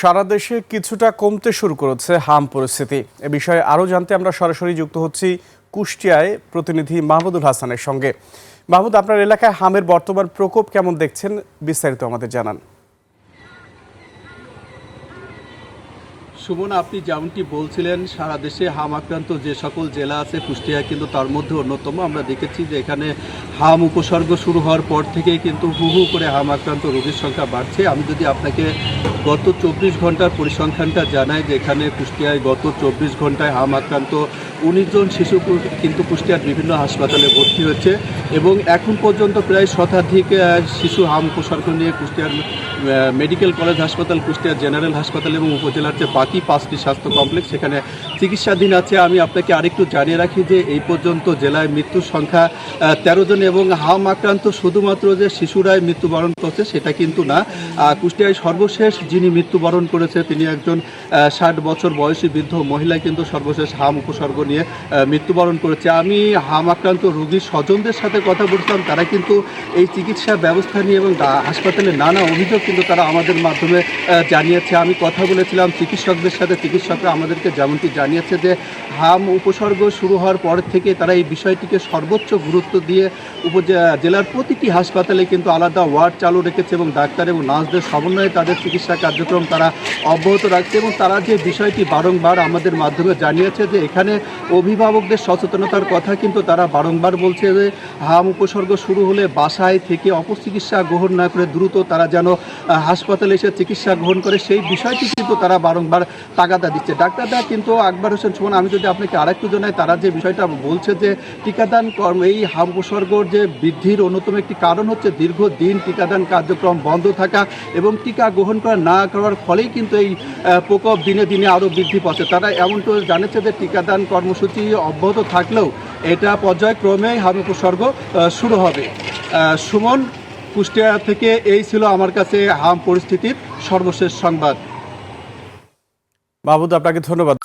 সারা দেশে কিছুটা কমতে শুরু করেছে হাম পরিস্থিতি। এ বিষয়ে আরও জানতে আমরা সরাসরি যুক্ত হচ্ছি কুষ্টিয়ায় প্রতিনিধি মাহমুদুল হাসানের সঙ্গে। মাহমুদ, আপনার এলাকায় হামের বর্তমান প্রকোপ কেমন দেখছেন, বিস্তারিত আমাদের জানান। সুমন, আপনি যেমনটি বলছিলেন, সারা দেশে হাম আক্রান্ত যে সকল জেলা আছে কুষ্টিয়া কিন্তু তার মধ্যে অন্যতম। আমরা দেখেছি যে এখানে হাম উপসর্গ শুরু হওয়ার পর থেকেই কিন্তু হু হু করে হাম আক্রান্ত রোগীর সংখ্যা বাড়ছে। আমি যদি আপনাকে গত 24 ঘন্টার পরিসংখ্যানটা জানাই, যে এখানে কুষ্টিয়ায় গত 24 ঘন্টায় হাম আক্রান্ত 19 জন শিশু কিন্তু কুষ্টিয়ার বিভিন্ন হাসপাতালে ভর্তি হয়েছে এবং এখন পর্যন্ত প্রায় শতাধিক শিশু হাম উপসর্গ নিয়ে কুষ্টিয়ার মেডিকেল কলেজ হাসপাতাল, কুষ্টিয়া জেনারেল হাসপাতাল এবং উপজেলার যে বাকি 5টি স্বাস্থ্য কমপ্লেক্স সেখানে চিকিৎসাধীন আছে। আমি আপনাকে আরেকটু জানিয়ে রাখি যে এই পর্যন্ত জেলায় মৃত্যুর সংখ্যা 13 জন এবং হাম আক্রান্ত শুধুমাত্র যে শিশুরাই মৃত্যুবরণ করছে সেটা কিন্তু না। কুষ্টিয়ায় সর্বশেষ যিনি মৃত্যুবরণ করেছে তিনি একজন 60 বছর বয়সী বৃদ্ধ মহিলা কিন্তু সর্বশেষ হাম উপসর্গ নিয়ে মৃত্যুবরণ করেছে। আমি হাম আক্রান্ত রোগীর স্বজনদের সাথে কথা বলছিলাম, তারা কিন্তু এই চিকিৎসা ব্যবস্থা নিয়ে এবং হাসপাতালে নানা অভিযোগ কিন্তু তারা আমাদের মাধ্যমে জানিয়েছে। আমি কথা বলেছিলাম চিকিৎসকদের সাথে, চিকিৎসকরা আমাদেরকে যেমনটি জানিয়েছে যে হাম উপসর্গ শুরু হওয়ার পর থেকে তারা এই বিষয়টিকে সর্বোচ্চ গুরুত্ব দিয়ে জেলার প্রতিটি হাসপাতালে কিন্তু আলাদা ওয়ার্ড চালু রেখেছে এবং ডাক্তার এবং নার্সদের সমন্বয়ে তাদের চিকিৎসা কার্যক্রম তারা অব্যাহত রাখছে এবং তারা যে বিষয়টি বারংবার আমাদের মাধ্যমে জানিয়েছে যে এখানে অভিভাবকদের সচেতনতার কথা কিন্তু তারা বারংবার বলছে যে হাম উপসর্গ শুরু হলে বাসায় থেকে অপচিকিৎসা গ্রহণ না করে দ্রুত তারা যেন হাসপাতালে এসে চিকিৎসা গ্রহণ করে, সেই বিষয়টি কিন্তু তারা বারংবার তাগাদা দিচ্ছে। ডাক্তাররা কিন্তু আকবর হোসেন সুমন, আমি যদি আপনাকে আরেকটু জানাই, তারা যে বিষয়টা বলছে যে টিকাদান এই হাম উপসর্গর যে বৃদ্ধির অন্যতম একটি কারণ হচ্ছে দীর্ঘদিন টিকাদান কার্যক্রম বন্ধ থাকা এবং টিকা গ্রহণ করা না করার ফলেই কিন্তু এই প্রকোপ দিনে দিনে আরও বৃদ্ধি পাচ্ছে। তারা এমনটা জানিয়েছে যে টিকাদান কর্মসূচি অব্যাহত থাকলেও এটা পর্যায়ক্রমে হাম উপসর্গ শুরু হবে। সুমন, কুষ্টিয়া থেকে এই ছিল আমার কাছে হাম পরিস্থিতির সর্বশেষ সংবাদ। মাহমুদ, আপনাকে ধন্যবাদ।